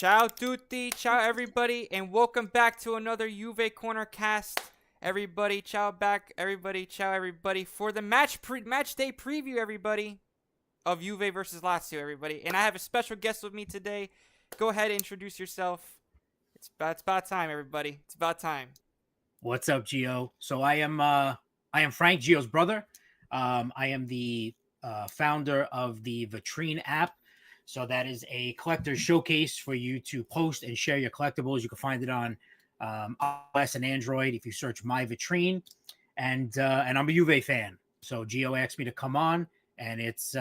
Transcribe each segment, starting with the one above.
Ciao tutti, ciao everybody, and welcome back to another JuveCorner cast. Everybody, ciao back, everybody, ciao everybody, for the match day preview, everybody, of Juve versus LAZIO, everybody. And I have a special guest with me today. Go ahead and introduce yourself. It's about time, everybody. It's about time. What's up, Gio? So I am Frank, Gio's brother. I am the founder of the Vitrine app. So that is a collector's showcase for you to post and share your collectibles. You can find it on iOS and Android if you search My Vitrine. And I'm a Juve fan. So Gio asked me to come on, and it's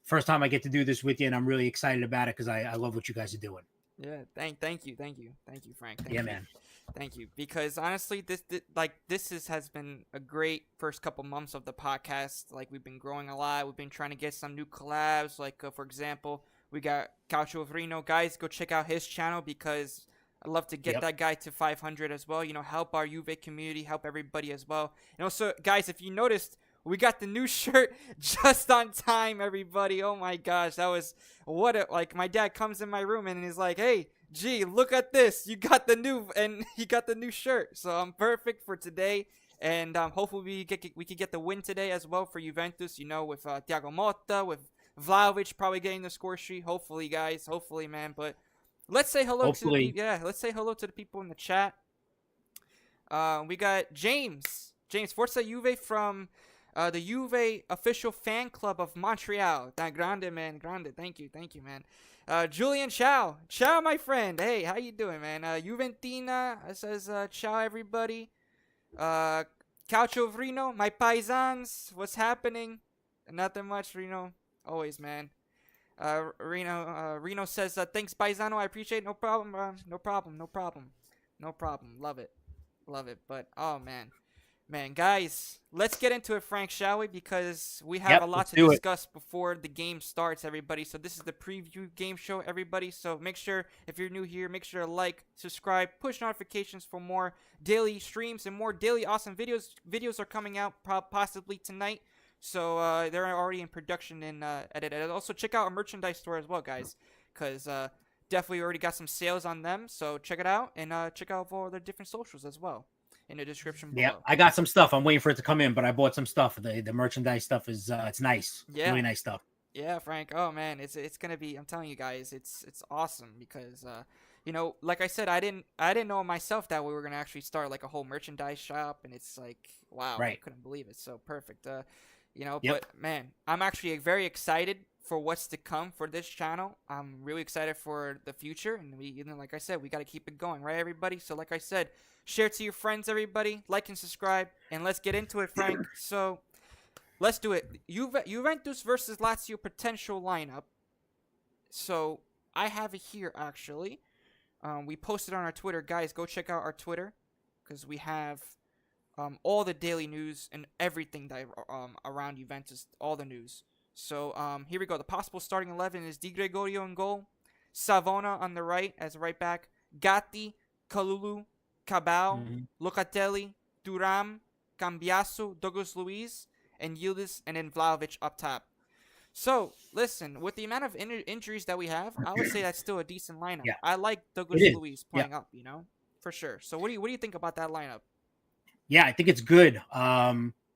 first time I get to do this with you, and I'm really excited about it because I love what you guys are doing. Yeah, thank you, Frank. Thank Yeah, you. man. Thank you. Because honestly, this has been a great first couple months of the podcast. Like, we've been growing a lot. We've been trying to get some new collabs. Like, for example, we got Ciao Juventini. Guys, go check out his channel because I'd love to get that guy to 500 as well. You know, help our Juve community, help everybody as well. And also, guys, if you noticed, we got the new shirt just on time, everybody. Oh my gosh, that was like my dad comes in my room and he's like, "Hey, G, look at this. You got the new shirt." So I'm perfect for today, and hopefully we can get the win today as well for Juventus. You know, with Thiago Motta, with Vlahovic probably getting the score sheet. Hopefully, guys. Hopefully, man. But let's say hello to let's say hello to the people in the chat. We got James Forza Juve from the Juve official fan club of Montreal. Grande, man. Grande. Thank you, man. Julian, ciao, my friend. Hey, how you doing, man? Juventina says ciao, everybody. Calcio Vrino, my paisans, what's happening? Nothing much, Reno. Always, man. Reno says thanks, paisano. I appreciate it. No problem, no problem. Love it. But oh man, guys, let's get into it, Frank, shall we? Because we have a lot to discuss before the game starts, everybody. So this is the preview game show, everybody. So make sure, if you're new here, make sure to like, subscribe, push notifications for more daily streams and more daily awesome videos. Videos are coming out possibly tonight. So they're already in production and edited. Also, check out our merchandise store as well, guys, because definitely already got some sales on them. So check it out, and check out all their different socials as well in the description below. Yeah, I got some stuff. I'm waiting for it to come in, but I bought some stuff. The merchandise stuff is it's nice. Yeah, really nice stuff. Yeah, Frank. Oh man, it's gonna be. I'm telling you guys, it's awesome because you know, like I said, I didn't know myself that we were gonna actually start like a whole merchandise shop, and it's like, wow, right. I couldn't believe it. So perfect. You know, but man, I'm actually very excited for what's to come for this channel. I'm really excited for the future, and like I said, we got to keep it going, right, everybody? So, like I said, share to your friends, everybody, like and subscribe, and let's get into it, Frank. So, let's do it. Juventus versus Lazio potential lineup. So, I have it here actually. We posted on our Twitter, guys. Go check out our Twitter because we have all the daily news and everything that around Juventus, all the news. So here we go. The possible starting 11 is Di Gregorio in goal, Savona on the right as right back, Gatti, Kalulu, Cabal, Locatelli, Thuram, Cambiaso, Douglas Luiz, and Yildiz, and then Vlahovic up top. So, listen, with the amount of injuries that we have, I would say that's still a decent lineup. Yeah, I like it Douglas is. Luiz Yeah. playing up, for sure. So, what do you think about that lineup? Yeah, I think it's good.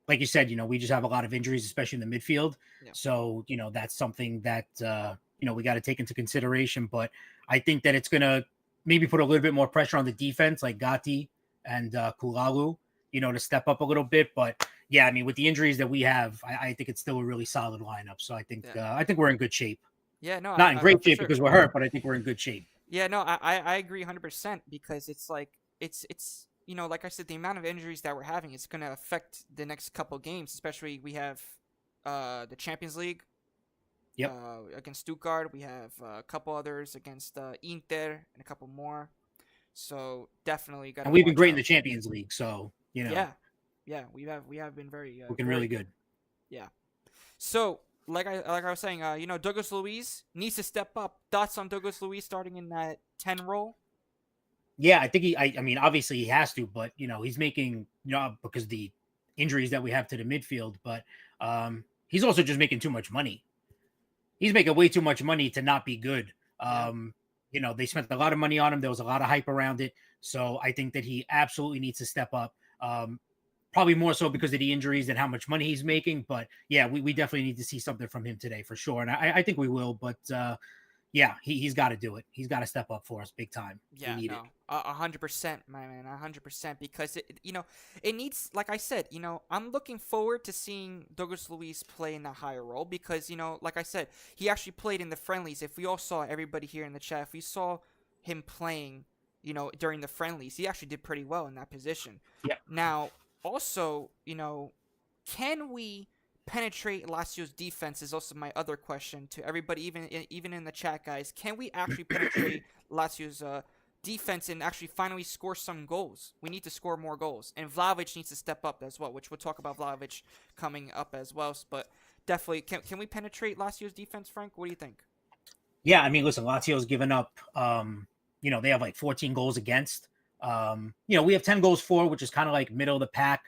Like you said, we just have a lot of injuries, especially in the midfield. Yeah. So, that's something that we got to take into consideration. But I think that it's gonna maybe put a little bit more pressure on the defense, like Gatti and Kulalu, to step up a little bit. But yeah, I mean, with the injuries that we have, I think it's still a really solid lineup. So I think we're in good shape. Yeah, no, Not in great shape sure. because we're hurt, but I think we're in good shape. Yeah, no, I agree 100% because it's like it's like I said, the amount of injuries that we're having is going to affect the next couple games. Especially we have the Champions League. Yep. Against Stuttgart, we have a couple others against Inter and a couple more. So definitely got. And we've been great in the Champions League, so Yeah, we have been very looking really good. Yeah. So like I was saying, Douglas Luiz needs to step up. Thoughts on Douglas Luiz starting in that 10 role? Yeah, I think I mean, obviously he has to, but he's making, because the injuries that we have to the midfield, but he's also just making too much money. He's making way too much money to not be good. They spent a lot of money on him. There was a lot of hype around it. So I think that he absolutely needs to step up. Probably more so because of the injuries than how much money he's making. But yeah, we definitely need to see something from him today for sure. And I think we will. But yeah, he's got to do it. He's got to step up for us big time. Yeah, we need it. 100%, my man, 100%. Because it needs, like I said, I'm looking forward to seeing Douglas Luiz play in that higher role because like I said, he actually played in the friendlies. If we all saw, everybody here in the chat, if we saw him playing, during the friendlies, he actually did pretty well in that position. Yeah. Now, also, can we penetrate Lazio's defense is also my other question to everybody, even in the chat, guys. Can we actually penetrate Lazio's defense and actually finally score some goals? We need to score more goals, and Vlahovic needs to step up as well, which we'll talk about Vlahovic coming up as well. But definitely, can we penetrate Lazio's defense, Frank? What do you think? Yeah, I mean, listen, Lazio's given up. They have like 14 goals against. We have 10 goals for, which is kind of like middle of the pack,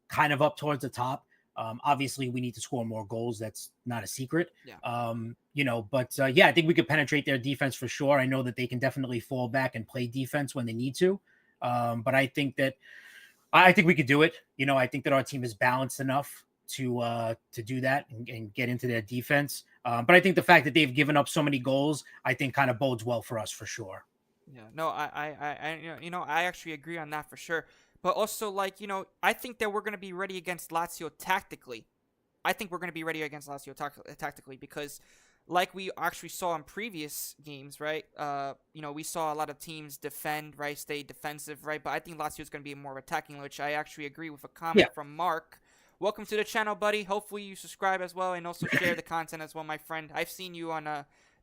kind of up towards the top. Obviously, we need to score more goals. That's not a secret. Yeah. I think we could penetrate their defense for sure. I know that they can definitely fall back and play defense when they need to. But I think we could do it. I think that our team is balanced enough to do that and get into their defense. But I think the fact that they've given up so many goals, I think kind of bodes well for us for sure. Yeah. No, I actually agree on that for sure. But also, I think that we're going to be ready against Lazio tactically. I think we're going to be ready against Lazio tactically because, like we actually saw in previous games, right? We saw a lot of teams defend, right? Stay defensive, right? But I think Lazio is going to be more attacking, which I actually agree with a comment from Mark. Welcome to the channel, buddy. Hopefully you subscribe as well and also share the content as well, my friend. I've seen you on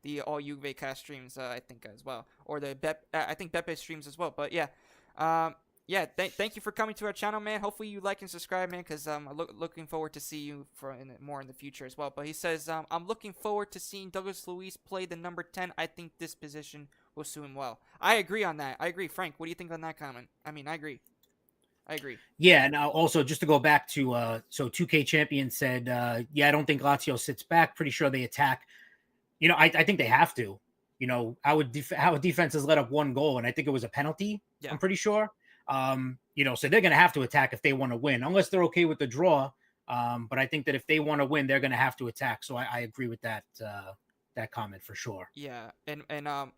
the All Juve cast streams, I think, as well. Or the I think Beppe streams as well. But yeah. Thank you for coming to our channel, man. Hopefully you like and subscribe, man, because I'm looking forward to see you more in the future as well. But he says, I'm looking forward to seeing Douglas Luiz play the number 10. I think this position will suit him well. I agree on that. I agree. Frank, what do you think on that comment? I mean, I agree. Yeah, and also just to go back to, so 2K Champion said, I don't think Lazio sits back. Pretty sure they attack. I think they have to. Our defense has let up one goal, and I think it was a penalty. Yeah. I'm pretty sure. So they're going to have to attack if they want to win, unless they're okay with the draw. But I think that if they want to win, they're going to have to attack. So I agree with that comment for sure. Yeah, and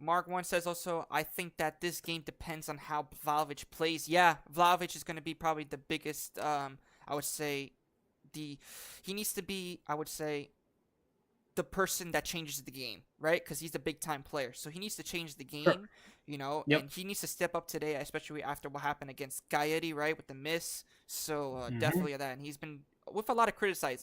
Mark One says also, I think that this game depends on how Vlahovic plays. Yeah, Vlahovic is going to be probably the biggest. I would say he needs to be, I would say, the person that changes the game, right? Because he's a big time player, so he needs to change the Sure. game, Yep. and he needs to step up today, especially after what happened against Gaetti, right, with the miss. So Mhm. definitely that, and he's been with a lot of a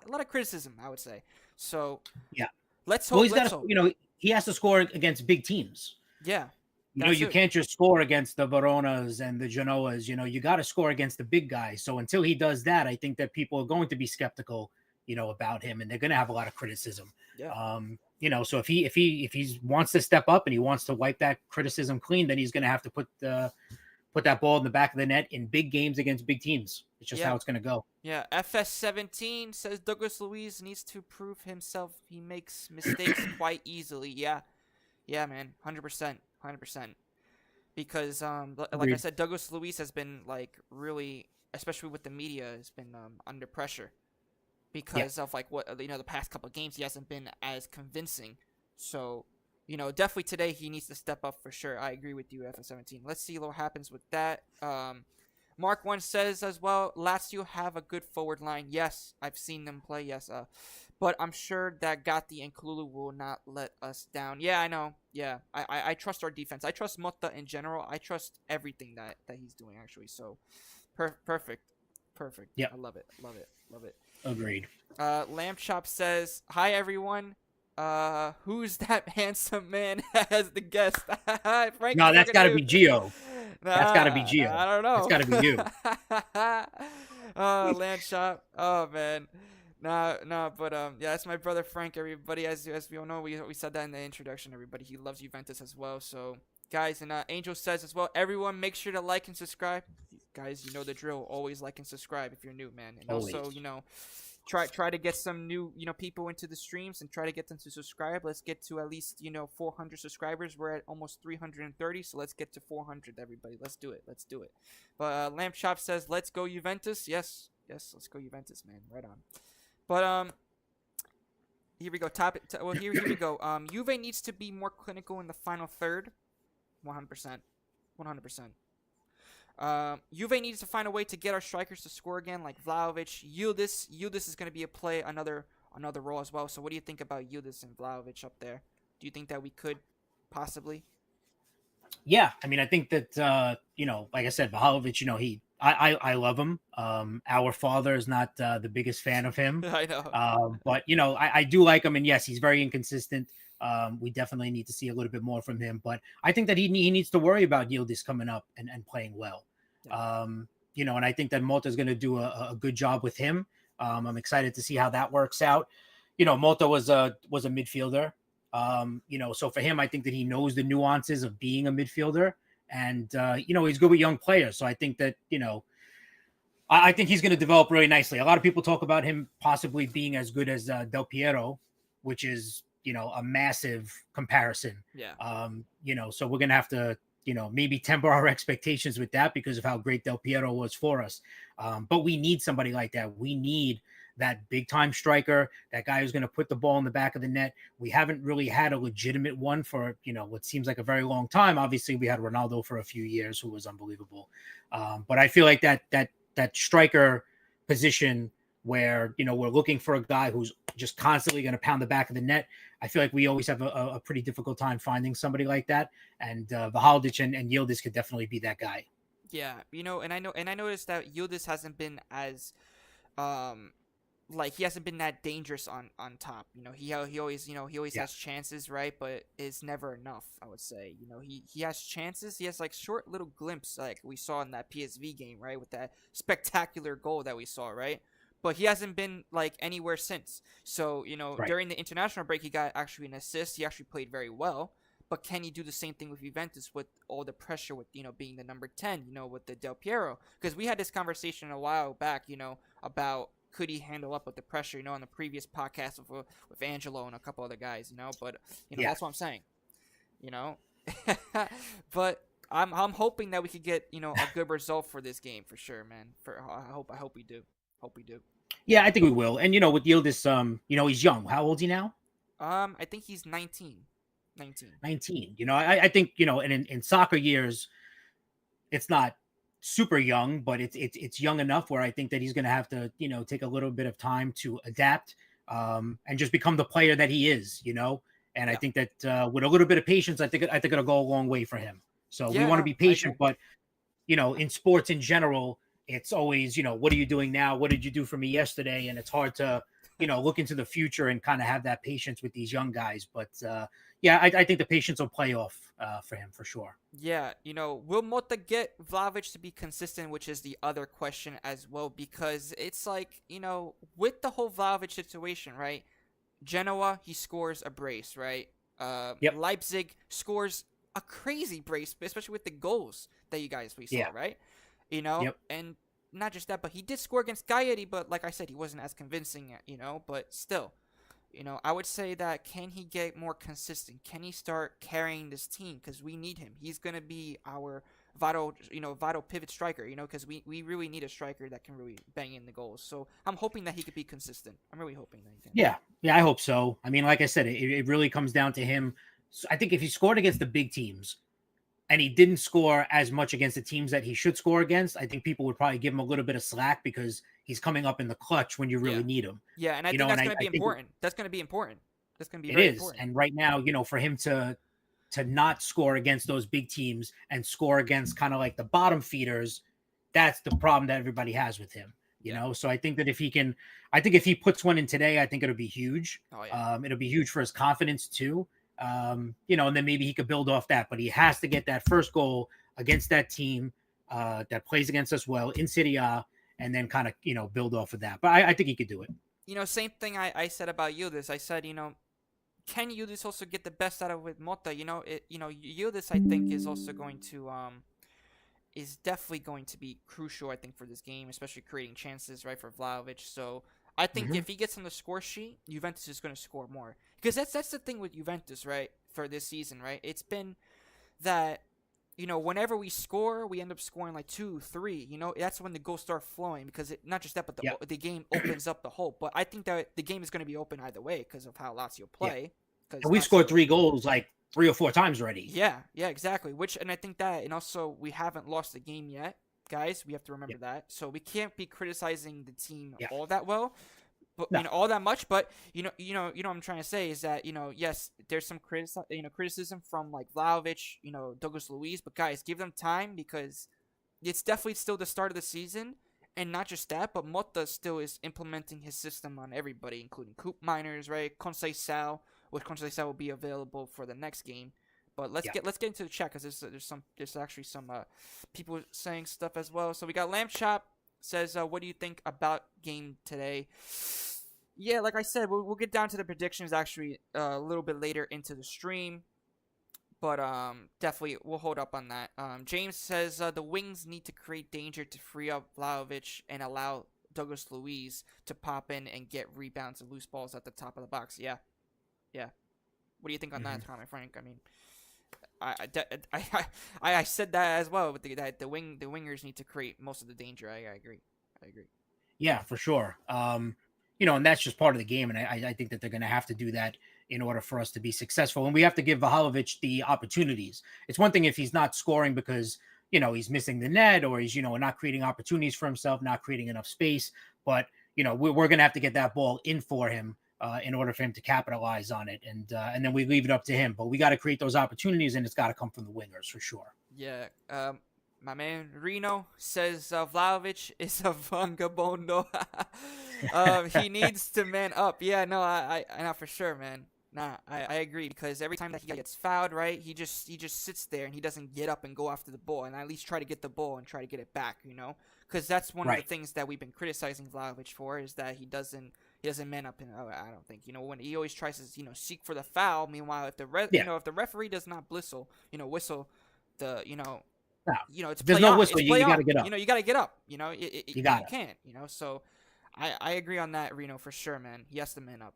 lot of criticism, I would say. So Yeah. let's Well, hope. he's got Let's to, hope. he has to score against big teams. Yeah, You that's it. can't just score against the Veronas and the Genoas. You got to score against the big guys. So until he does that, I think that people are going to be skeptical, about him, and they're going to have a lot of criticism. Yeah. So if he wants to step up and he wants to wipe that criticism clean, then he's going to have to put that ball in the back of the net in big games against big teams. It's just Yeah. how it's going to go. Yeah, FS17 says Douglas Luiz needs to prove himself. He makes mistakes quite easily. Yeah, yeah, man, 100%, 100%. Because like I Agreed. said, Douglas Luiz has been like really, especially with the media, has been under pressure because of like what the past couple of games he hasn't been as convincing. So definitely today he needs to step up for sure. I agree with you, FS17. Let's see what happens with that. Mark One says as well, Lazio have a good forward line. Yes, I've seen them play. Yes, but I'm sure that Gatti and Kululu will not let us down. Yeah, I know. Yeah, I trust our defense. I trust Motta in general. I trust everything that he's doing actually. So, perfect. Yep. I love it. Love it. Love it. Agreed. Lamb Chop says, "Hi everyone. Who's that handsome man as the guest?" Frank, No, that's got to be Gio. That's got to be Nah, Gio. I don't know. That's got to be you. Oh, land shop. Oh man. Nah, but yeah, that's my brother Frank. Everybody, as we all know, we said that in the introduction. Everybody, he loves Juventus as well. So, guys, and Angel says as well. Everyone, make sure to like and subscribe. Guys, you know the drill. Always like and subscribe if you're new, man. And Always. also, try to get some new people into the streams and try to get them to subscribe. Let's get to at least 400 subscribers. We're at almost 330, so let's get to 400. Everybody, let's do it. But Lamp Chop says, "Let's go Juventus." Yes, let's go Juventus, man. Right on. But here we go. Here we go. Juve needs to be more clinical in the final third. 100%. Juve needs to find a way to get our strikers to score again, like Vlahovic. Yildiz is going to be another role as well. So what do you think about Yildiz and Vlahovic up there? Do you think that we could possibly? Yeah, I mean, I think that like I said, Vlahovic, I love him. Our father is not the biggest fan of him. I know. But I do like him, and yes, he's very inconsistent. We definitely need to see a little bit more from him, but I think that he needs to worry about Yildiz coming up and playing well. Yeah. And I think that Motta is going to do a good job with him. I'm excited to see how that works out. Motta was a midfielder. So for him, I think that he knows the nuances of being a midfielder, and he's good with young players. So I think that I think he's going to develop really nicely. A lot of people talk about him possibly being as good as Del Piero, which is a massive comparison. Yeah. So we're going to have to maybe temper our expectations with that because of how great Del Piero was for us. But we need somebody like that. We need that big time striker, that guy who's going to put the ball in the back of the net. We haven't really had a legitimate one for, what seems like a very long time. Obviously we had Ronaldo for a few years, who was unbelievable. But I feel like that striker position where, we're looking for a guy who's just constantly going to pound the back of the net. I feel like we always have a pretty difficult time finding somebody like that. And Vlahovic and Yildiz could definitely be that guy. Yeah. And I noticed that Yildiz hasn't been as, he hasn't been that dangerous on top. He always has chances, right? But it's never enough, I would say. He has chances. He has like short little glimpse, like we saw in that PSV game, right? With that spectacular goal that we saw, right? But he hasn't been like anywhere since. So, Right. During the international break, he got actually an assist. He actually played very well. But can he do the same thing with Juventus with all the pressure with, being the number 10, with the Del Piero? Because we had this conversation a while back, about could he handle up with the pressure, on the previous podcast with Angelo and a couple other guys, But, that's what I'm saying, But I'm hoping that we could get, a good result for this game for sure, man. I hope we do. Yeah, I think we will. And with Yildiz, he's young. How old is he now? I think he's 19. 19. I think, in soccer years, it's not super young, but it's young enough where I think that he's going to have to, take a little bit of time to adapt. and just become the player that he is, And I Yeah. think that with a little bit of patience, I think it'll go a long way for him. So we Yeah, want to no, be I agree. patient, but in sports in general, it's always, what are you doing now? What did you do for me yesterday? And it's hard to, look into the future and kind of have that patience with these young guys. But yeah, I think the patience will play off for him for sure. Yeah, will Mota get Vlahovic to be consistent, which is the other question as well, because it's like, with the whole Vlahovic situation, right? Genoa, he scores a brace, right? Yep. Leipzig scores a crazy brace, especially with the goals that we saw, Yeah. right? Yep. And not just that, but he did score against Gaetti, but like I said, he wasn't as convincing, but still. I would say that can he get more consistent? Can he start carrying this team? Because we need him. He's gonna be our vital pivot striker. Because we really need a striker that can really bang in the goals. So I'm hoping that he could be consistent. I'm really hoping that he can. Yeah, I hope so. I mean, like I said, it really comes down to him. I think if he scored against the big teams and he didn't score as much against the teams that he should score against, I think people would probably give him a little bit of slack because he's coming up in the clutch when you Yeah, really need him. yeah, and I think And that's I, gonna I be think important. That's gonna be important. That's gonna be it very is. important. And right now, for him to not score against those big teams and score against kind of like the bottom feeders, that's the problem that everybody has with him. Yeah. So I think that if he puts one in today, I think it'll be huge. Oh yeah. It'll be huge for his confidence too. And then maybe he could build off that, but he has to get that first goal against that team that plays against us well in Serie, and then kind of, build off of that. But I think he could do it. Same thing I said about Yildiz. I said, can Yildiz also get the best out of with Mota? Yildiz I think is also going to is definitely going to be crucial, I think, for this game, especially creating chances, right, for Vlahovic. So I think Mm-hmm. if he gets on the score sheet, Juventus is going to score more. Because that's the thing with Juventus, right, for this season, right? It's been that, whenever we score, we end up scoring like 2, 3. That's when the goals start flowing because not just that, but Yeah. the game opens up the whole. But I think that the game is going to be open either way because of how Lazio Yeah. play. And we've scored 3 goals like 3 or 4 times already. Yeah, exactly. And I think that, and also we haven't lost the game yet, guys. We have to remember that. So we can't be criticizing the team all that well, but No. all that much. But what I'm trying to say is that yes, there's some criticism from like Vlahovic, Douglas Luiz, but guys, give them time because it's definitely still the start of the season. And not just that, but Motta still is implementing his system on everybody, including Coop Miners, right? Conceição, which Conceição will be available for the next game. But let's get into the chat because there's actually some people saying stuff as well. So we got Lamb Chop says, what do you think about game today? Yeah, like I said, we'll get down to the predictions actually a little bit later into the stream. But definitely we'll hold up on that. James says the wings need to create danger to free up Vlahovic and allow Douglas Luiz to pop in and get rebounds and loose balls at the top of the box. Yeah. What do you think on that comment, Frank? I mean, I said that as well. But the wingers need to create most of the danger. I agree. Yeah, for sure. And that's just part of the game, and I think that they're going to have to do that in order for us to be successful. And we have to give Vlahovic the opportunities. It's one thing if he's not scoring because he's missing the net or he's not creating opportunities for himself, not creating enough space. But we're going to have to get that ball in for him in order for him to capitalize on it, and then we leave it up to him. But we got to create those opportunities, and it's got to come from the wingers for sure. Yeah. My man Reno says Vlahovic is a vagabondo. He needs to man up. Yeah, no, I know for sure, man. Nah, I agree because every time that he gets fouled, right, he just sits there and he doesn't get up and go after the ball and at least try to get the ball and try to get it back, because that's one of the things that we've been criticizing Vlahovic for is that he doesn't man up. And I don't think when he always tries to seek for the foul. Meanwhile, if the if the referee does not whistle the it's there's play no on. whistle. You got to get up. You got to get up. You got it. can't. So I agree on that, Reno, for sure, man. He has to man up.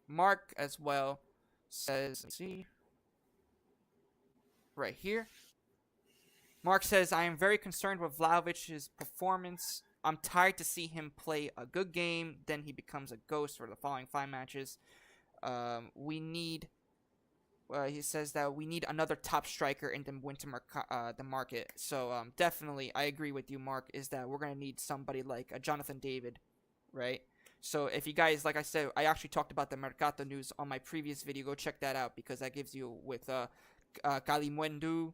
Mark as well says, let's see, right here. Mark says, I am very concerned with Vlahovic's performance. I'm tired to see him play a good game, then he becomes a ghost for the following 5 matches. We need. He says that we need another top striker in the winter the market. So definitely, I agree with you, Mark. Is that we're gonna need somebody like a Jonathan David, right? So if you guys, like I said, I actually talked about the Mercato news on my previous video. Go check that out because that gives you with Kalimuendu,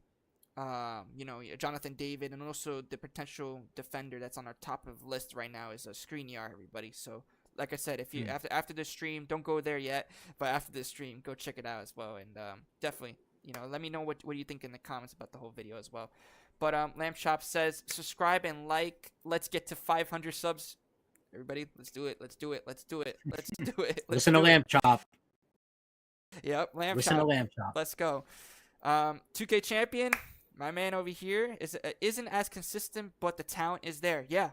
Jonathan David, and also the potential defender that's on our top of the list right now is Skriniar, everybody. So like I said, if you after the stream, don't go there yet, but after the stream, go check it out as well, and definitely, let me know what you think in the comments about the whole video as well. But Lamb Chop says subscribe and like. Let's get to 500 subs, everybody. Let's do it. Let's do it. Let's do it. Let's do it. Listen to Lamb Chop. Yep, Lamb Chop. Listen to Lamb Chop. Let's go. 2K champion, my man over here isn't as consistent, but the talent is there. Yeah,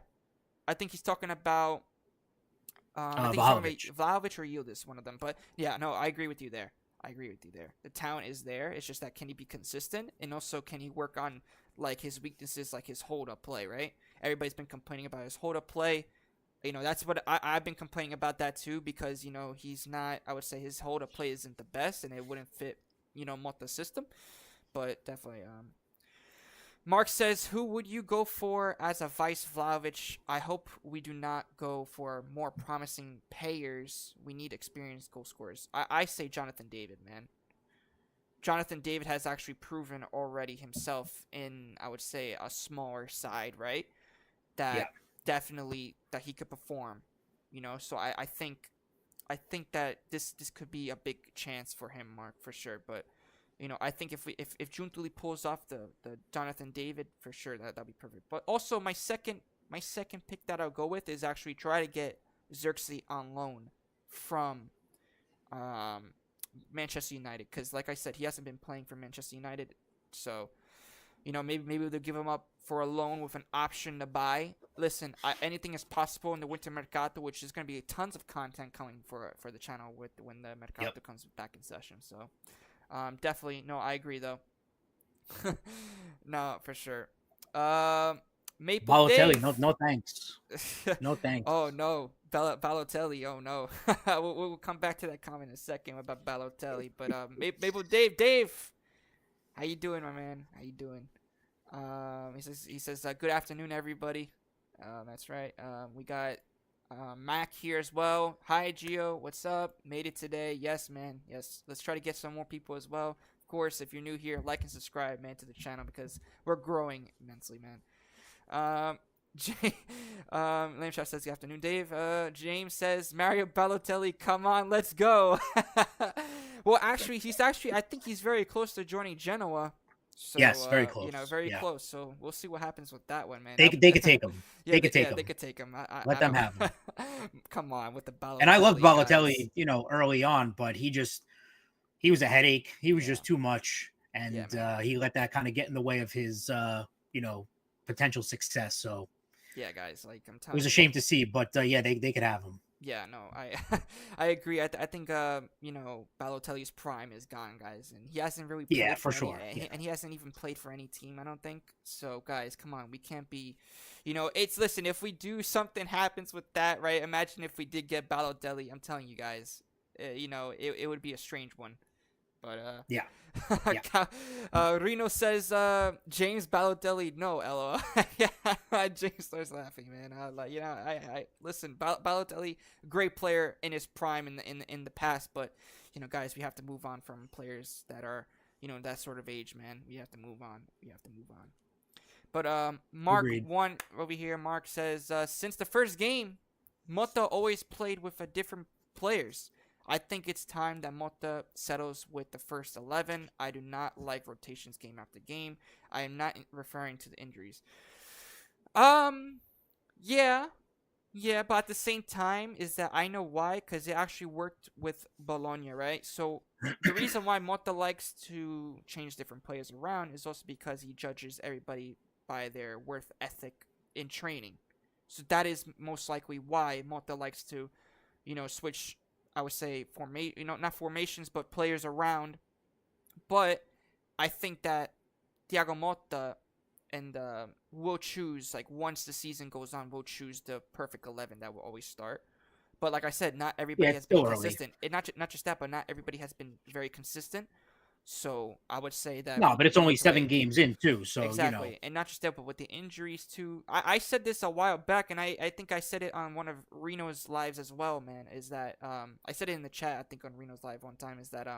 I think he's talking about Vlahovic or Yildiz, one of them. But yeah, no, I agree with you there. The talent is there. It's just that can he be consistent, and also can he work on like his weaknesses, like his hold up play, right? Everybody's been complaining about his hold up play. That's what I've been complaining about that too, because he's not. I would say his hold up play isn't the best, and it wouldn't fit Motta's system. But definitely, Mark says, who would you go for as a vice Vlahovic? I hope we do not go for more promising players. We need experienced goal scorers. I say Jonathan David, man. Jonathan David has actually proven already himself in, I would say, a smaller side, right? That definitely that he could perform, So I think that this could be a big chance for him, Mark, for sure. But I think if Giuntoli pulls off the Jonathan David, for sure that'll be perfect. But also my second pick that I'll go with is actually try to get Xerxes on loan from Manchester United, because like I said, he hasn't been playing for Manchester United, so maybe they'll give him up for a loan with an option to buy. Listen, anything is possible in the winter mercato, which is going to be tons of content coming for the channel when the mercato comes back in session. So definitely, no, I agree though. No, for sure. Maple Balotelli, Dave. no thanks. No thanks. Oh no, Balotelli. Oh no. we'll come back to that comment in a second about Balotelli. But Maple Dave, how you doing, my man? How you doing? He says good afternoon, everybody. That's right. We got Mac here as well. Hi, Gio. What's up? Made it today. Yes, man. Yes. Let's try to get some more people as well. Of course, if you're new here, like and subscribe, man, to the channel because we're growing immensely, man. Lame Shot says good afternoon, Dave. James says Mario Balotelli, come on, let's go. Well, actually, I think he's very close to joining Genoa. So, yes, very close. Very close. So we'll see what happens with that one, man. They could take him. They could take him. Let them have him. Come on with the Balotelli. And I loved Balotelli, early on, but he was a headache. He was just too much, and he let that kind of get in the way of his, potential success. So yeah, guys, like I'm telling you, it was a shame to see, but they could have him. Yeah, no, I agree. I think Balotelli's prime is gone, guys, and he hasn't really played for sure. And he hasn't even played for any team, I don't think. So guys, come on, we can't be, listen, if we do something happens with that, right? Imagine if we did get Balotelli. I'm telling you guys, it would be a strange one. But Reno says James Balotelli, no, LOL. Yeah, James starts laughing, man. I listen, Balotelli, great player in his prime in the past, but guys, we have to move on from players that are that sort of age, man. We have to move on. But Mark Agreed. One over here, Mark says since the first game, Motta always played with different players. I think it's time that Motta settles with the first 11. I do not like rotations game after game. I am not referring to the injuries. Yeah, but at the same time is that I know why, because it actually worked with Bologna, right? So the reason why Motta likes to change different players around is also because he judges everybody by their worth ethic in training. So that is most likely why Motta likes to, switch, I would say, not formations, but players around. But I think that Thiago Motta will choose, like, once the season goes on, we'll choose the perfect 11 that will always start. But like I said, not everybody has been consistent. Not just that, but not everybody has been very consistent. So I would say that No, but it's we only need to 7 wait. games in too, so Exactly, and not just that, but with the injuries too. I said this a while back, and I think I said it on one of Reno's lives as well. Man, is that I said it in the chat. I think on Reno's live one time is that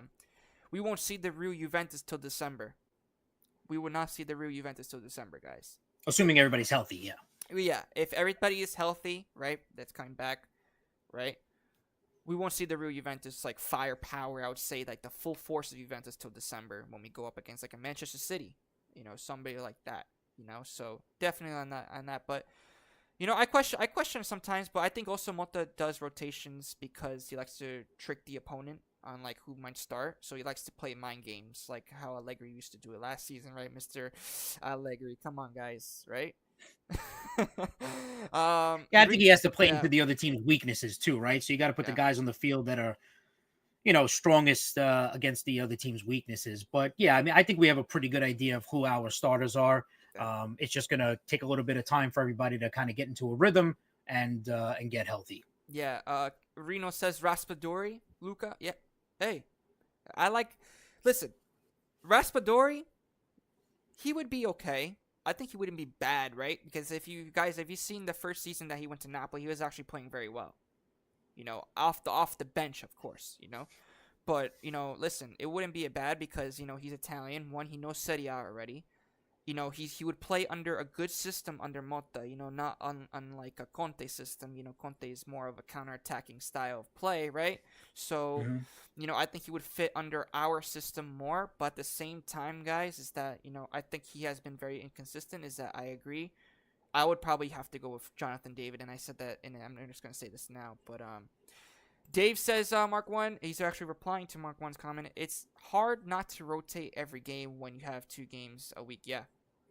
we won't see the real Juventus till December. We will not see the real Juventus till December, guys. assuming everybody's healthy. Yeah. Yeah, if everybody is healthy, right, that's coming back, right, we won't see the real Juventus like firepower. I would say like the full force of Juventus till December when we go up against like a Manchester City, somebody like that, So definitely on that. But I question sometimes, but I think also Motta does rotations because he likes to trick the opponent on like who might start. So he likes to play mind games like how Allegri used to do it last season, right, Mister Allegri? Come on, guys, right? Yeah, I think he has to play yeah, into the other team's weaknesses too, right? So you got to put the yeah, guys on the field that are, strongest against the other team's weaknesses. But yeah, I mean, I think we have a pretty good idea of who our starters are. yeah. It's just gonna take a little bit of time for everybody to kind of get into a rhythm and get healthy. Yeah, Reno says Raspadori, Luca. Yeah, hey, I like. Listen, Raspadori, he would be okay. I think he wouldn't be bad, right? Because if you've seen the first season that he went to Napoli, he was actually playing very well. Off the bench, of course. But listen, it wouldn't be a bad because he's Italian. One, he knows Serie A already. He would play under a good system under Motta, not unlike a Conte system. Conte is more of a counter-attacking style of play, right? So, Mhm. I think he would fit under our system more. But at the same time, guys, is that, I think he has been very inconsistent, is that I agree. I would probably have to go with Jonathan David, and I said that, and I'm just going to say this now, but Dave says, Mark 1, he's actually replying to Mark 1's comment. It's hard not to rotate every game when you have 2 games a week. Yeah.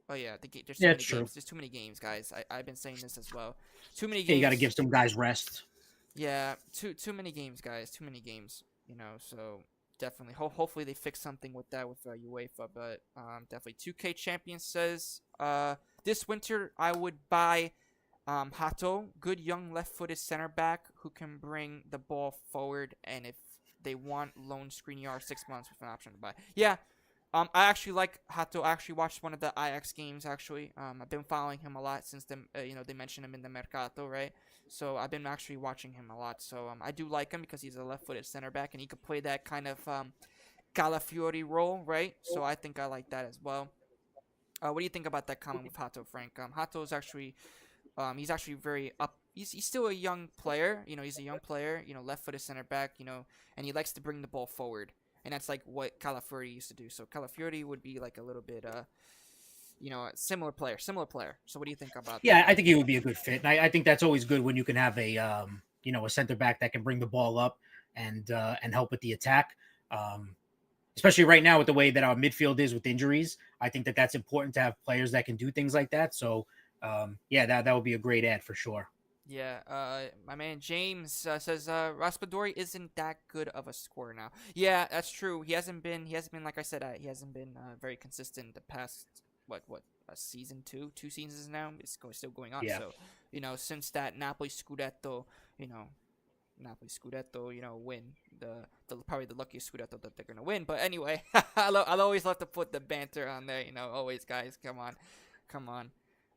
Oh, yeah. There's too Yeah, many it's true. games. There's too many games, guys. I've been saying this as well. Too many Yeah, you got to games. give some guys rest. Yeah. Too many games, guys. Too many games. So definitely. Hopefully they fix something with that with UEFA. But definitely. 2K Champion says, this winter I would buy Hato, good young left-footed center back who can bring the ball forward, and if they want loan Skriniar 6 months with an option to buy. Yeah, I actually like Hato. I actually watched one of the Ajax games. Actually, I've been following him a lot since they mentioned him in the Mercato, right? So I've been actually watching him a lot. So I do like him because he's a left-footed center back, and he could play that kind of Calafiori role, right? So I think I like that as well. What do you think about that comment with Hato, Frank? Hato is actually he's actually very up. He's still a young player. He's a young player. Left-footed center back. And he likes to bring the ball forward, and that's like what Calafiori used to do. So Calafiori would be like a little bit, similar player. Similar player. So what do you think about Yeah, that? I think he would be a good fit, and I think that's always good when you can have a center back that can bring the ball up and help with the attack. Especially right now with the way that our midfield is with injuries, I think that that's important to have players that can do things like that. So yeah, that would be a great ad for sure. Yeah, my man James says Raspadori isn't that good of a scorer now. Yeah, that's true. He hasn't been like I said, he hasn't been very consistent the past what a season 2 seasons now. It's still going on. Yeah. So since that Napoli Scudetto, Napoli Scudetto, win the probably the luckiest Scudetto that they're gonna win. But anyway, I'll always love to put the banter on there. Always, guys. Come on.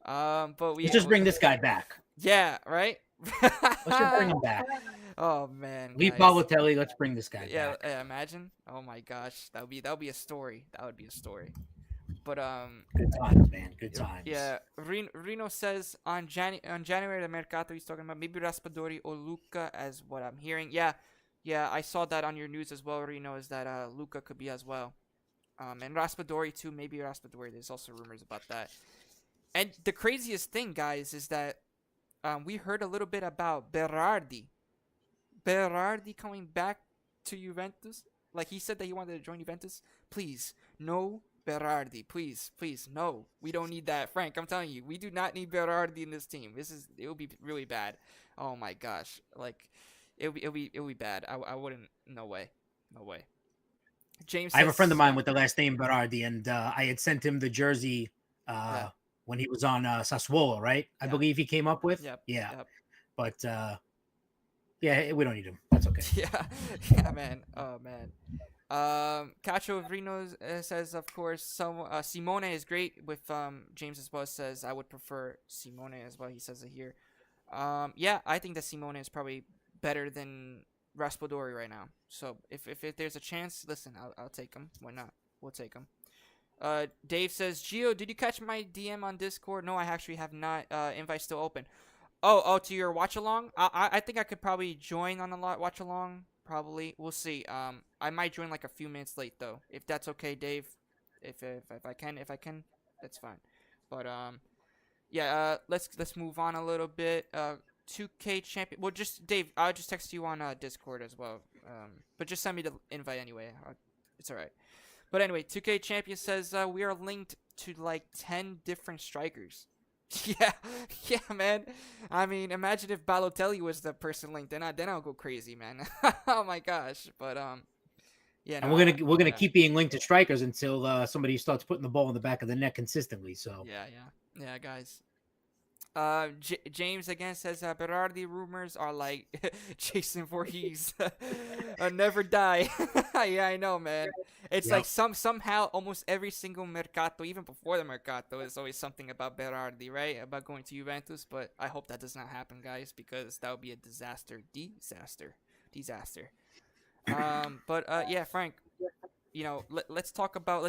But Let's just bring this guy back. yeah, right. Let's just bring him back. Oh man, Leave guys. Balotelli. Let's bring this guy Yeah, back. yeah, imagine. Oh my gosh, that would be a story. That would be a story. But Good times, man. Good times. yeah. Reno says on January the Mercato he's talking about maybe Raspadori or Luca as what I'm hearing. Yeah, I saw that on your news as well. Reno is that Luca could be as well. And Raspadori too. Maybe Raspadori. There's also rumors about that. And the craziest thing, guys, is that we heard a little bit about Berardi. Berardi coming back to Juventus. Like he said that he wanted to join Juventus. Please, no Berardi. Please, no. We don't need that, Frank. I'm telling you, we do not need Berardi in this team. It will be really bad. Oh my gosh, like it'll be bad. I wouldn't. No way. James. I have a friend of mine yeah, with the last name Berardi, and I had sent him the jersey yeah, when he was on Sassuolo, right? I yeah, believe he came up with. yep, Yeah, yep. but yeah, we don't need him. That's okay. Yeah, man. Oh man. Cacho Reno says, of course, Simone is great with James as well. Says I would prefer Simone as well. He says it here. Yeah, I think that Simone is probably better than Raspadori right now. So if there's a chance, listen, I'll take him. Why not? We'll take him. Dave says, Gio, did you catch my DM on Discord? No, I actually have not. Invite still open. Oh, to your watch along. I think I could probably join on the watch along. Probably, we'll see. I might join like a few minutes late though, if that's okay, Dave. If I can, that's fine. But yeah. Let's move on a little bit. 2K champion. Well, just Dave, I'll just text you on Discord as well. But just send me the invite anyway. It's alright. But anyway, 2K champion says we are linked to like 10 different strikers. Yeah, yeah, man. I mean, imagine if Balotelli was the person linked. Then I'll go crazy, man. Oh my gosh. But yeah. And No, we're gonna yeah. keep being linked to strikers until somebody starts putting the ball in the back of the net consistently. So Yeah, guys. James again says Berardi rumors are like Jason Voorhees, never die. Yeah, I know, man. It's like somehow almost every single mercato, even before the mercato, is always something about Berardi, right? About going to Juventus. But I hope that does not happen, guys, because that would be a disaster. But yeah, Frank. Let's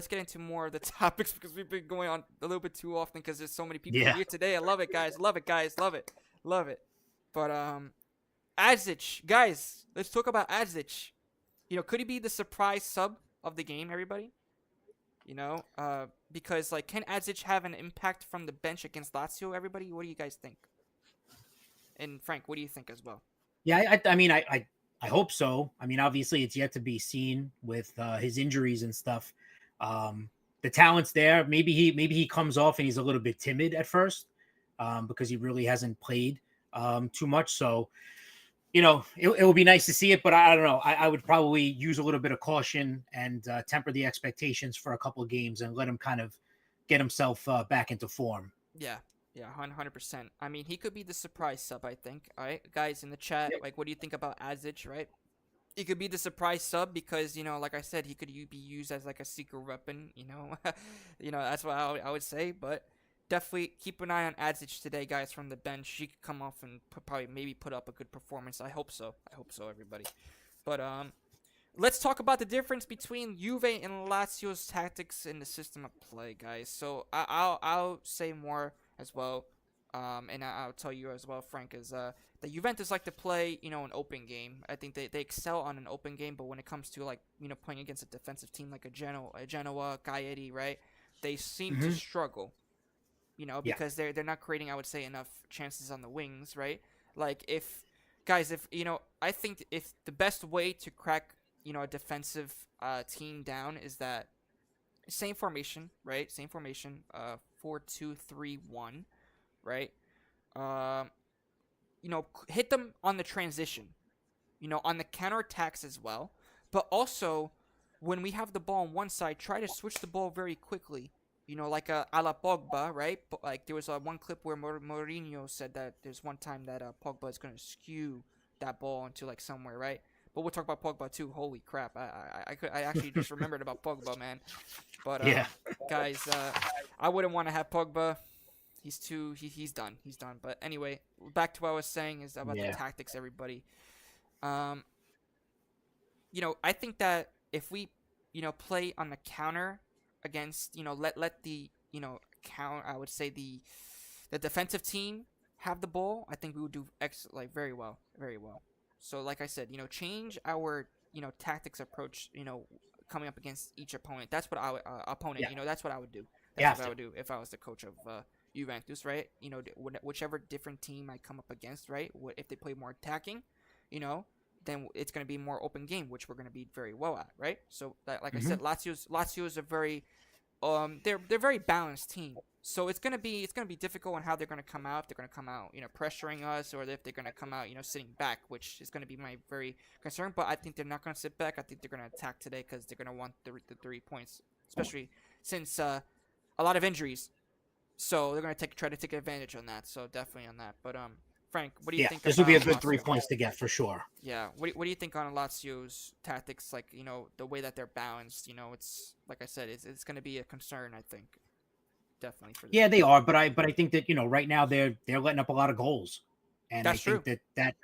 get into more of the topics because we've been going on a little bit too often because there's so many people here today. I love it, guys. Love it. But Azic, guys, let's talk about Azic. Could he be the surprise sub of the game, everybody? Because like, can Azic have an impact from the bench against Lazio? Everybody, what do you guys think? And Frank, what do you think as well? Yeah, I mean, I hope so. I mean, obviously, it's yet to be seen with his injuries and stuff. The talent's there. Maybe he comes off and he's a little bit timid at first because he really hasn't played too much. So, it will be nice to see it, but I don't know. I would probably use a little bit of caution and temper the expectations for a couple of games and let him kind of get himself back into form. Yeah. Yeah, 100%. I mean, he could be the surprise sub, I think. All right, guys in the chat, like, what do you think about Azic, right? He could be the surprise sub because, like I said, he could be used as, like, a secret weapon, that's what I would say. But definitely keep an eye on Azic today, guys, from the bench. He could come off and maybe put up a good performance. I hope so, everybody. But, let's talk about the difference between Juve and Lazio's tactics in the system of play, guys. So I'll say more as well, and I'll tell you as well, Frank, is the Juventus like to play, an open game. I think they excel on an open game, but when it comes to like, playing against a defensive team like a Genoa, Gaetti, right? They seem to struggle, because they're not creating, I would say, enough chances on the wings, right? Like if I think if the best way to crack, a defensive team down is that same formation, right? 4-2-3-1, right? Hit them on the transition, on the counterattacks as well. But also, when we have the ball on one side, try to switch the ball very quickly. Like a la Pogba, right? But like there was one clip where Mourinho said that there's one time that Pogba is going to skew that ball into like somewhere, right? But we'll talk about Pogba too. Holy crap! I actually just remembered about Pogba, man. But guys, I wouldn't want to have Pogba. He's done. He's done. But anyway, back to what I was saying is about the tactics, everybody. I think that if we, play on the counter against, let the, I would say the defensive team have the ball, I think we would do very well. So like I said, change our, tactics approach, coming up against each opponent. That's what I would, that's what I would do. That's what I would do if I was the coach of Juventus, right? Whichever different team I come up against, right? If they play more attacking, then it's going to be more open game, which we're going to be very well at, right? So, like I said, Lazio is a very, they're very balanced team. So it's gonna be difficult on how they're gonna come out. If they're gonna come out, pressuring us, or if they're gonna come out, sitting back, which is gonna be my very concern. But I think they're not gonna sit back. I think they're gonna attack today because they're gonna want the 3 points, especially since a lot of injuries. So they're gonna try to take advantage on that. So definitely on that. But Frank, what do you Yeah, think this would be a about good 3 Lazio? points to get for sure. Yeah, what do you think on Lazio's tactics? Like, the way that they're balanced. It's like I said, it's going to be a concern. I think definitely for this Yeah, week. they are, but I think that right now they're letting up a lot of goals, and I That's true. think that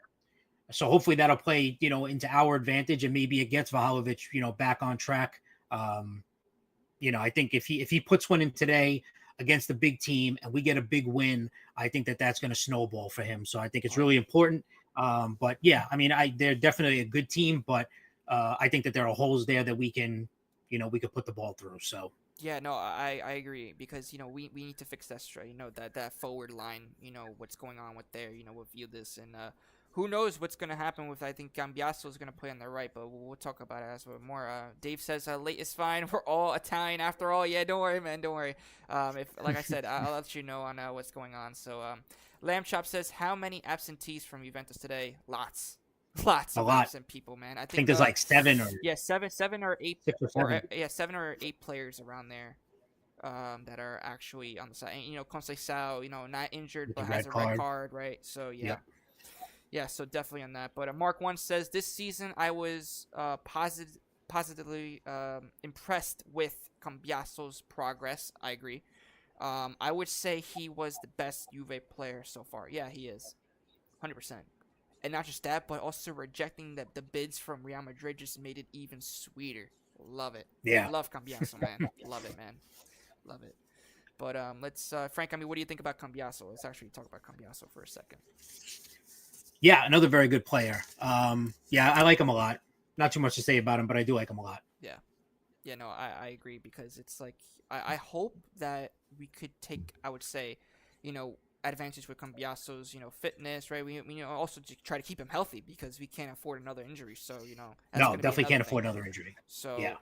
so hopefully that'll play into our advantage, and maybe it gets Vlahovic back on track. Um, I think if he puts one in today against a big team and we get a big win, I think that's going to snowball for him. So I think it's Oh yeah. really important. But yeah, I mean, they're definitely a good team, but I think that there are holes there that we can put the ball through. So Yeah, no, I agree because we need to fix that straight. That forward line. What's going on with there. With Vildas and who knows what's gonna happen with. I think Cambiasso is gonna play on the right, but we'll talk about it as well more. Dave says late is fine. We're all Italian after all. Yeah, don't worry, man, don't worry. If like I said, I'll let you know on what's going on. So Lamb Chop says how many absentees from Juventus today? Lots. Lots a of lot. absent people, man. I I think think there's like seven or yeah, seven or eight, 6 or 7. yeah, 7 or 8 players around there, that are actually on the side. And, Conceição, not injured With but the has red a red card. card, right? So yeah, Yep. yeah. So definitely on that. But Mark One says this season I was positively impressed with Cambiaso's progress. I agree. I would say he was the best Juve player so far. Yeah, he is, 100%. And not just that, but also rejecting the bids from Real Madrid just made it even sweeter. Love it. Yeah. Love Cambiaso, man. Love it, man. Love it. But let's Frank. I mean, what do you think about Cambiaso? Let's actually talk about Cambiaso for a second. Yeah, another very good player. Yeah, I like him a lot. Not too much to say about him, but I do like him a lot. Yeah, yeah. No, I agree because it's like I hope that we could take, I would say, advantage with Cambiaso's fitness, right? We also try to keep him healthy because we can't afford another injury. So that's No, gonna be definitely another can't thing. afford another injury. So, Yeah.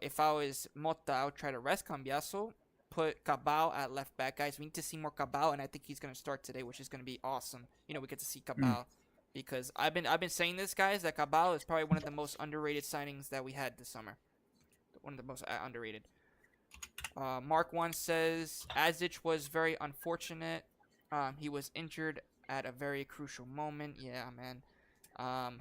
if I was Motta, I would try to rest Cambiaso, put Cabal at left back. Guys, we need to see more Cabal, and I think he's going to start today, which is going to be awesome. We get to see Cabal because I've been saying this, guys, that Cabal is probably one of the most underrated signings that we had this summer. One of the most underrated. Mark One says Azic was very unfortunate. He was injured at a very crucial moment. Yeah, man.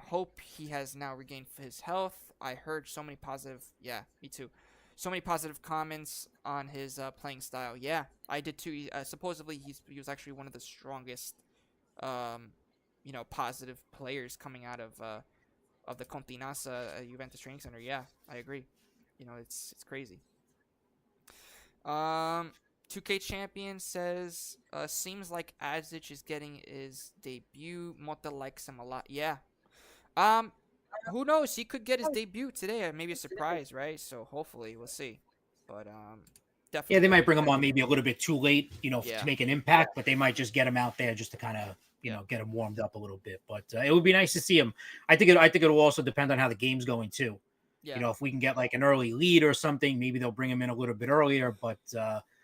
Hope he has now regained his health. I heard so many positive. Yeah, me too. So many positive comments on his playing style. Yeah, I did too. Supposedly he was actually one of the strongest, positive players coming out of the Continasa Juventus Training Center. Yeah, I agree. It's crazy. 2K Champion says, seems like Azic is getting his debut. Mota likes him a lot. Yeah. Um, who knows? He could get his debut today. Maybe a surprise, right? So hopefully we'll see. But Yeah, definitely they gonna might be bring him very. on maybe a little bit too late, Yeah. to make an impact, but they might just get him out there just to kind of, Yeah. get him warmed up a little bit. But it would be nice to see him. I think it will also depend on how the game's going too. Yeah. If we can get like an early lead or something, maybe they'll bring him in a little bit earlier. But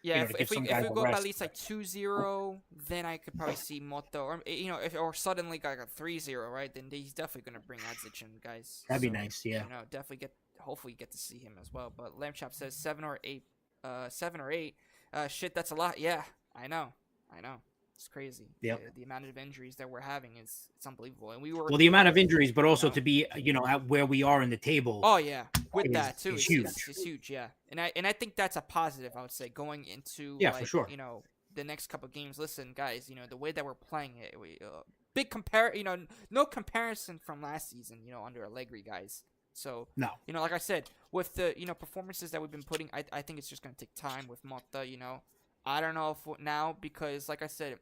Yeah, to if, give if we some if guys we a go up at rest. least like 2-0, then I could probably see Moto, or or suddenly got like a 3-0, right? Then he's definitely gonna bring Adzic in, guys. That'd be So, nice, yeah. definitely hopefully get to see him as well. But Lamb Chop says 7 or 8, 7 or 8. Shit, that's a lot. Yeah, I know. It's crazy. Yep. The amount of injuries that we're having it's unbelievable, and we were. Well, the amount of injuries, but also know. to be, at where we are in the table. Oh yeah, with that too, is it's huge. It's huge, yeah. And I think that's a positive. I would say going into Yeah, for sure. the next couple of games. Listen, guys, the way that we're playing it, big compare, no comparison from last season, under Allegri, guys. So No. like I said, with the performances that we've been putting, I think it's just gonna take time with Motta. I don't know if now because like I said,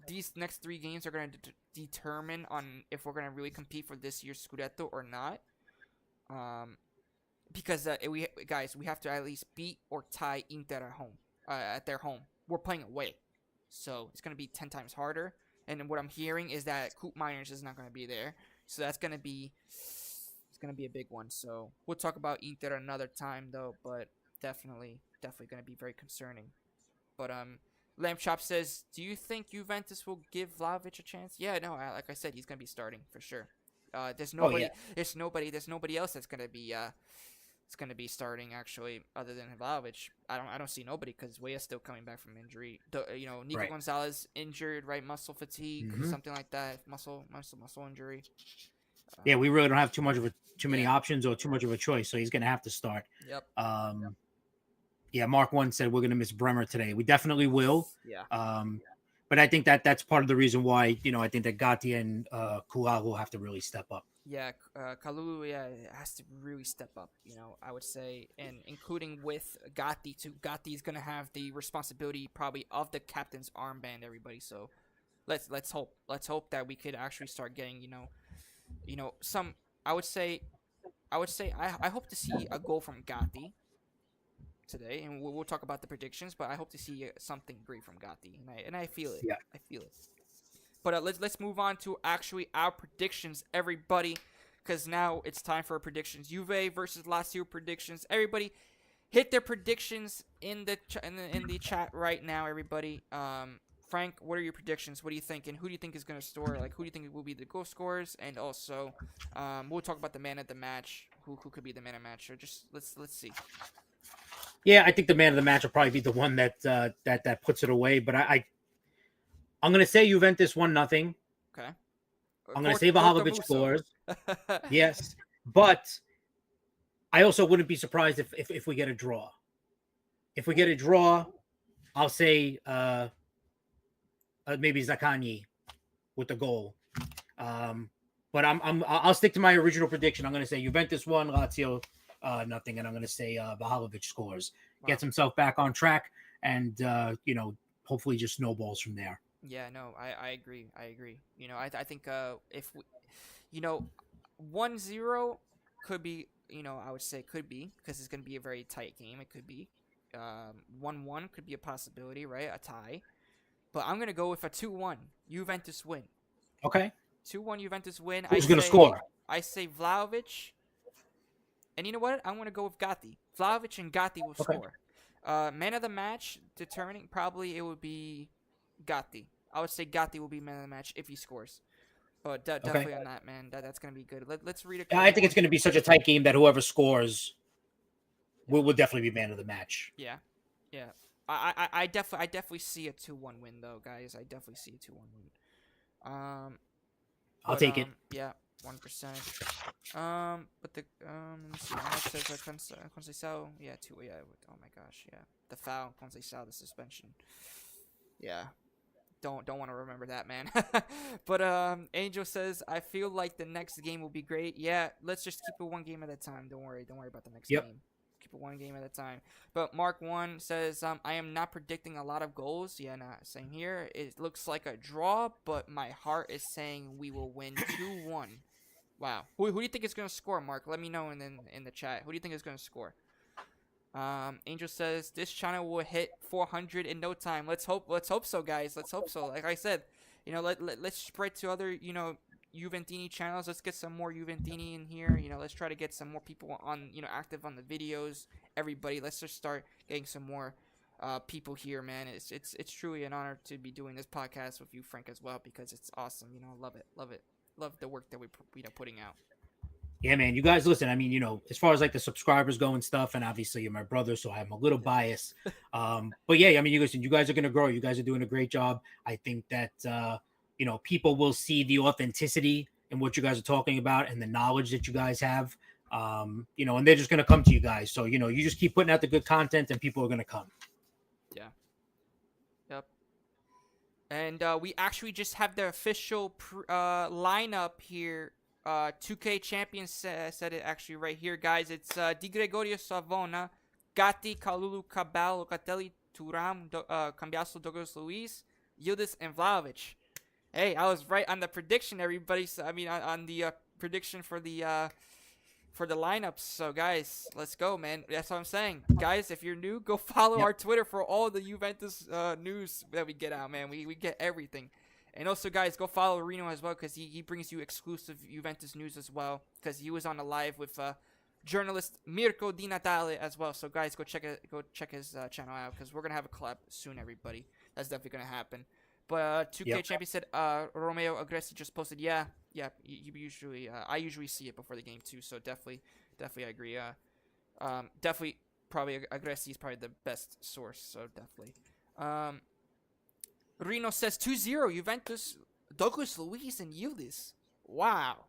these next 3 games are gonna determine on if we're gonna really compete for this year's Scudetto or not. Because we have to at least beat or tie Inter at home, at their home. We're playing away, so it's gonna be 10 times harder. And what I'm hearing is that Coop Miners is not gonna be there, so that's gonna be a big one. So we'll talk about Inter another time though, but definitely gonna be very concerning. But Lamb Chop says, do you think Juventus will give Vlahovic a chance? Yeah, no, like I said, he's gonna be starting for sure. There's nobody else that's gonna be it's going to be starting actually, other than Vlahovic. I don't see nobody because Weah's still coming back from injury. Nico Right. Gonzalez injured, right? Muscle fatigue, Hmm. something like that. Muscle injury. Yeah, we really don't have too many Yeah. options or too much of a choice, so he's going to have to start. Yep. Yeah, Mark One said we're going to miss Bremer today. We definitely will. Yeah. But I think that's part of the reason why I think that Gatti and Kulal will have to really step up. Yeah, Kalulu, has to really step up. I would say, and including with Gatti too. Gatti is gonna have the responsibility probably of the captain's armband. Everybody, so let's hope that we could actually start getting some. I would say I hope to see a goal from Gatti today, and we'll talk about the predictions. But I hope to see something great from Gatti, and I feel it. Yeah. I feel it. But let's move on to actually our predictions, everybody, because now it's time for our predictions. Juve versus Lazio predictions. Everybody, hit their predictions in the chat right now. Everybody, Frank, what are your predictions? What do you think? And who do you think is going to score? Like, who do you think will be the goal scorers? And also, we'll talk about the man of the match. Who could be the man of the match? Or just let's see. Yeah, I think the man of the match will probably be the one that puts it away. But I'm going to say Juventus 1-0. Okay. I'm going to say Vlahovic scores. Yes, but I also wouldn't be surprised if we get a draw. If we get a draw, I'll say maybe Zaccagni with the goal. But I'll stick to my original prediction. I'm going to say Juventus 1, Lazio 0, and I'm going to say Vlahovic scores, gets himself back on track, and hopefully just snowballs from there. Yeah, no, I agree. I think if we, 1-0 could be, I would say could be, because it's going to be a very tight game. It could be 1-1 could be a possibility, right? A tie. But I'm going to go with a 2-1 Juventus win. Okay. 2-1 Juventus win. Who's going to score? I say Vlahovic. And you know what? I'm going to go with Gatti. Vlahovic and Gatti will score. Man of the match, determining, probably it would be Gatti. I would say Gatti will be man of the match if he scores. But definitely on that, man. That's going to be good. Let's read a I think it's going to be such a tight game that whoever scores will definitely be man of the match. Yeah. Yeah. I definitely see a 2-1 win, though, guys. I definitely see a 2-1 win. I'll take it. Yeah, 1%. But the let me see. How much says Conceição? Yeah, 2. Yeah. Oh my gosh. Yeah. The foul, Conceição, the suspension. Yeah. Don't want to remember that, man. But Angel says, I feel like the next game will be great. Yeah, let's just keep it one game at a time. Don't worry about the next game. Keep it one game at a time. But Mark 1 says, I am not predicting a lot of goals. Yeah, same here. It looks like a draw, but my heart is saying we will win 2-1. Wow. Who do you think is going to score, Mark? Let me know in the chat. Who do you think is going to score? Angel says this channel will hit 400 in no time. Let's hope so, guys. Let's hope so. Like I said, let's spread to other Juventini channels. Let's get some more Juventini in here. Let's try to get some more people on active on the videos. Everybody, let's just start getting some more people here, man. It's truly an honor to be doing this podcast with you, Frank, as well, because it's awesome. Love it. Love the work that we putting out. Yeah, man, you guys listen. I mean, as far as like the subscribers go and stuff, and obviously you're my brother, so I'm a little biased. But yeah, I mean, you guys are going to grow. You guys are doing a great job. I think that, people will see the authenticity in what you guys are talking about and the knowledge that you guys have, and they're just going to come to you guys. So, you just keep putting out the good content and people are going to come. Yeah. Yep. And we actually just have the official lineup here. 2K Champions said it actually right here, guys. It's Di Gregorio Savona, Gatti, Kalulu, Cabal, Locatelli, Thuram, Cambiaso, Douglas Luiz, Yildiz, and Vlahovic. Hey, I was right on the prediction, everybody. So, I mean, on the prediction for the lineups. So, guys, let's go, man. That's what I'm saying. Guys, if you're new, go follow our Twitter for all the Juventus news that we get out, man. We get everything. And also, guys, go follow Reno as well, because he brings you exclusive Juventus news as well, because he was on a live with journalist Mirko Di Natale as well. So, guys, go check his channel out, because we're going to have a collab soon, everybody. That's definitely going to happen. But 2K Champion said Romeo Agressi just posted, yeah, you usually I usually see it before the game, too, so definitely I agree. Definitely, probably Agressi is probably the best source. So definitely. Um, Reno says 2-0 Juventus. Douglas Luiz and Yildiz. Wow.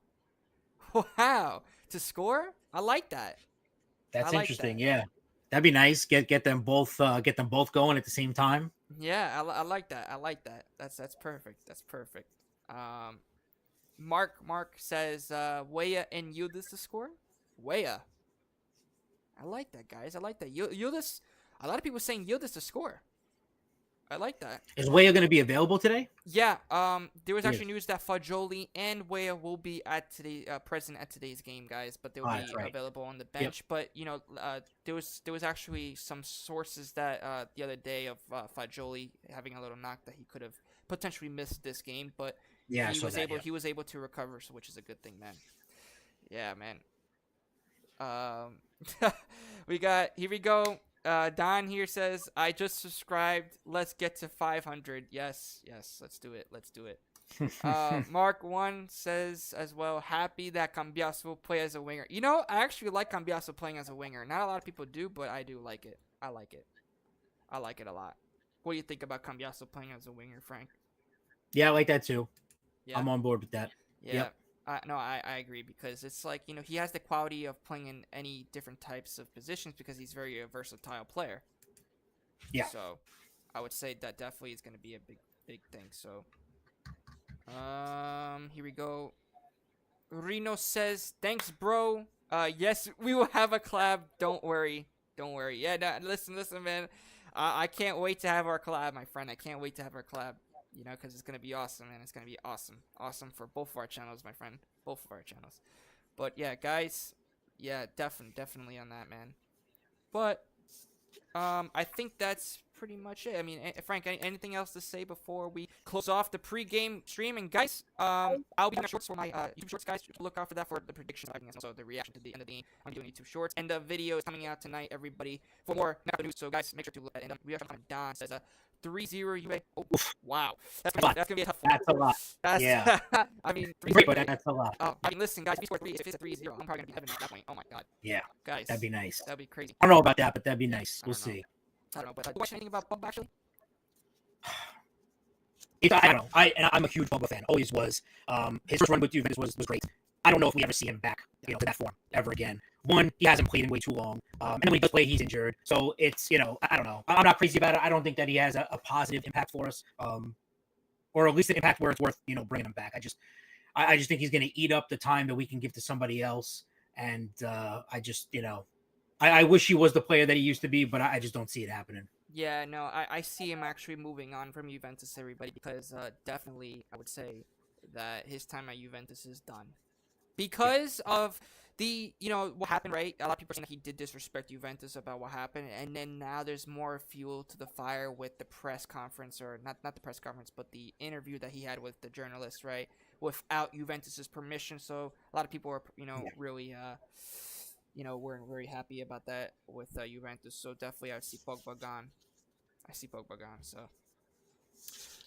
Wow. To score? I like that. I That's like interesting. that. Yeah, that'd be nice. Get them both going at the same time. Yeah, I like that. I like that. That's perfect. That's perfect. Um, Mark says Weah and Yildiz to score. Weah. I like that, guys. I like that. Yildiz. A lot of people saying Yildiz to score. I like that. Is Weah going to be available today? Yeah. There was He actually is. news that Fagioli and Weah will be at today, present at today's game, guys, but they'll That's be right. available on the Yep. bench. But there was actually some sources that the other day of Fagioli having a little knock that he could have potentially missed this game, but Yeah, I saw that. Yeah. he was able to recover, so which is a good thing, man. Yeah, man. Um, here we go. Don here says, I just subscribed. Let's get to 500. Yes, let's do it. Let's do it. Mark1 says as well, happy that Cambiaso will play as a winger. You know, I actually like Cambiaso playing as a winger. Not a lot of people do, but I do like it. I like it. I like it a lot. What do you think about Cambiaso playing as a winger, Frank? Yeah, I like that too. Yeah. I'm on board with that. Yeah. Yep. No, I agree because it's like, he has the quality of playing in any different types of positions because he's very a versatile player. Yeah. So I would say that definitely is going to be a big thing. So, here we go. Reno says, thanks, bro. Yes, we will have a collab. Don't worry. Yeah, no, listen, man. I can't wait to have our collab, my friend. I can't wait to have our collab. Because it's going to be awesome, man. It's going to be awesome. Awesome for both of our channels, my friend. Both of our channels. But, yeah, guys. Yeah, definitely on that, man. But, I think that's pretty much it. I mean, Frank, anything else to say before we close off the pre-game stream? And, guys, I'll be doing shorts for my YouTube shorts, guys. Look out for that for the predictions and also the reaction to the end of the game. I'm doing YouTube shorts. And the video is coming out tonight, everybody, for more news. So, guys, make sure to look at it. And we have Don says, 3-0 UA. Oh, wow. That's gonna be a tough one. That's a lot. Yeah. I mean, 3-0. But that's a lot. I mean, listen, guys. If we score 3, if it's a 3-0, I'm probably gonna be heaven at that point. Oh my god. Yeah. Guys, That'd be nice. That'd be crazy. I don't know about that, but that'd be nice. We'll see. I don't know, but do you watch anything about Bumba actually? I don't know. I'm a huge Pogba fan. Always was. His first run with Juventus was great. I don't know if we ever see him back, to that form ever again. One, he hasn't played in way too long, and then when he does play, he's injured. So it's, I don't know. I'm not crazy about it. I don't think that he has a positive impact for us, or at least an impact where it's worth, bringing him back. I just think he's going to eat up the time that we can give to somebody else, and I wish he was the player that he used to be, but I just don't see it happening. Yeah, no, I see him actually moving on from Juventus, everybody, because definitely I would say that his time at Juventus is done. Because of the, what happened, right? A lot of people are saying that he did disrespect Juventus about what happened, and then now there's more fuel to the fire with the press conference, or not the press conference, but the interview that he had with the journalist, right? Without Juventus's permission, so a lot of people are, really, weren't very happy about that with Juventus, so definitely I see Pogba gone. So.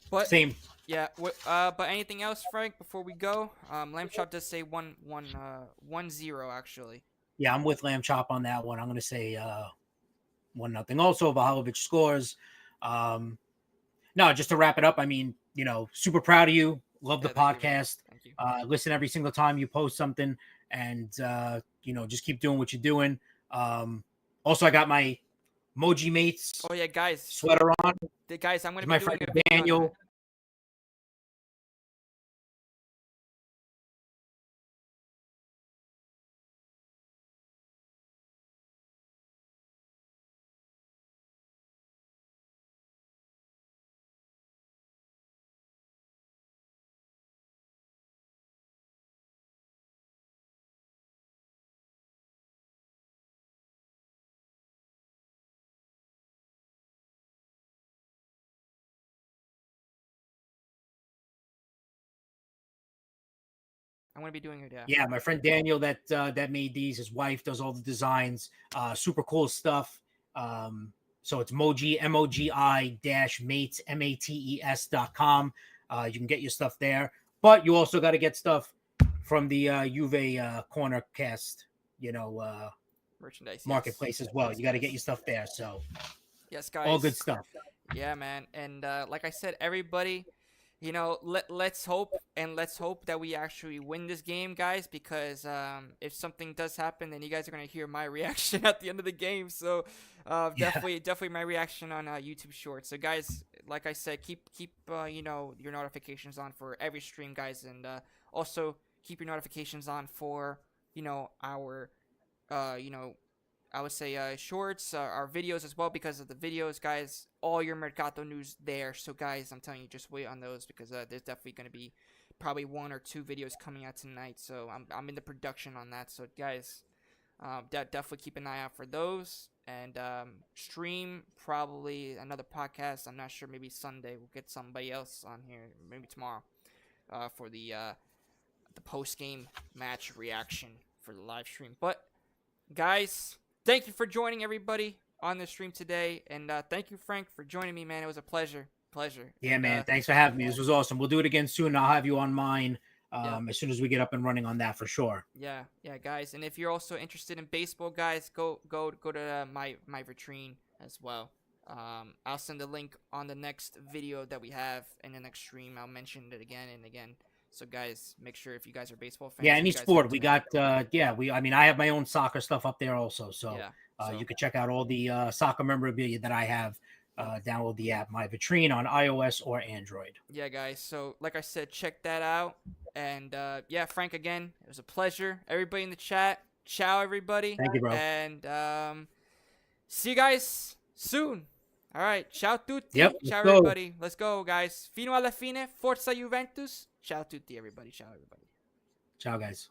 But Same. Yeah. But anything else, Frank? Before we go, Lamb Chop does say 1-0 actually. Yeah, I'm with Lamb Chop on that one. I'm going to say 1-0. Also, Vlahovic scores. No, just to wrap it up. I mean, super proud of you. Love the podcast. Thank you. Listen every single time you post something, and just keep doing what you're doing. Also, I got my Moji Mates. Oh yeah, guys. Sweater on. Guys, I'm gonna be my doing friend a video Daniel. I'm gonna be doing it. Yeah, my friend Daniel that made these. His wife does all the designs. Super cool stuff. So it's Moji, MOGI-mates, MATES.com. You can get your stuff there, but you also got to get stuff from the Juve Corner cast. Merchandise, yes. marketplace as well. Yes, You got to get guys. your stuff there. So Yes, all good guys. stuff. Yeah, man. And like I said, everybody, let's hope that we actually win this game, guys. Because if something does happen, then you guys are gonna hear my reaction at the end of the game. So Yeah. definitely my reaction on YouTube Shorts. So guys, like I said, keep your notifications on for every stream, guys, and also keep your notifications on for our you know I would say shorts, our videos as well, because of the videos, guys. All your Mercato news there. So, guys, I'm telling you, just wait on those because there's definitely going to be probably 1 or 2 videos coming out tonight. So, I'm in the production on that. So, guys, definitely keep an eye out for those. And stream probably another podcast. I'm not sure. Maybe Sunday we'll get somebody else on here. Maybe tomorrow for the post game match reaction for the live stream. But guys, thank you for joining everybody on the stream today, and thank you, Frank, for joining me, man. It was a pleasure. Yeah, And man. Thanks for having me. This was awesome. We'll do it again soon. I'll have you on mine yeah, as soon as we get up and running on that for sure. yeah, guys. And if you're also interested in baseball, guys, go to my vitrine as well. I'll send the link on the next video that we have in the next stream. I'll mention it again and again. So guys, make sure if you guys are baseball fans, Yeah, if any you guys sport. want We to, got I mean, I have my own soccer stuff up there also. So yeah. So you can check out all the soccer memorabilia that I have. Download the app, My Vitrine, on iOS or Android. yeah, guys. So like I said, check that out. And yeah, Frank, again, it was a pleasure. Everybody in the chat, ciao, everybody, Thank you, bro. and see you guys soon. All right, ciao tutti, Yep. ciao Let's go. everybody. Let's go, guys. Fino alla fine, forza Juventus. Ciao tutti, everybody. Ciao, everybody. Ciao, guys.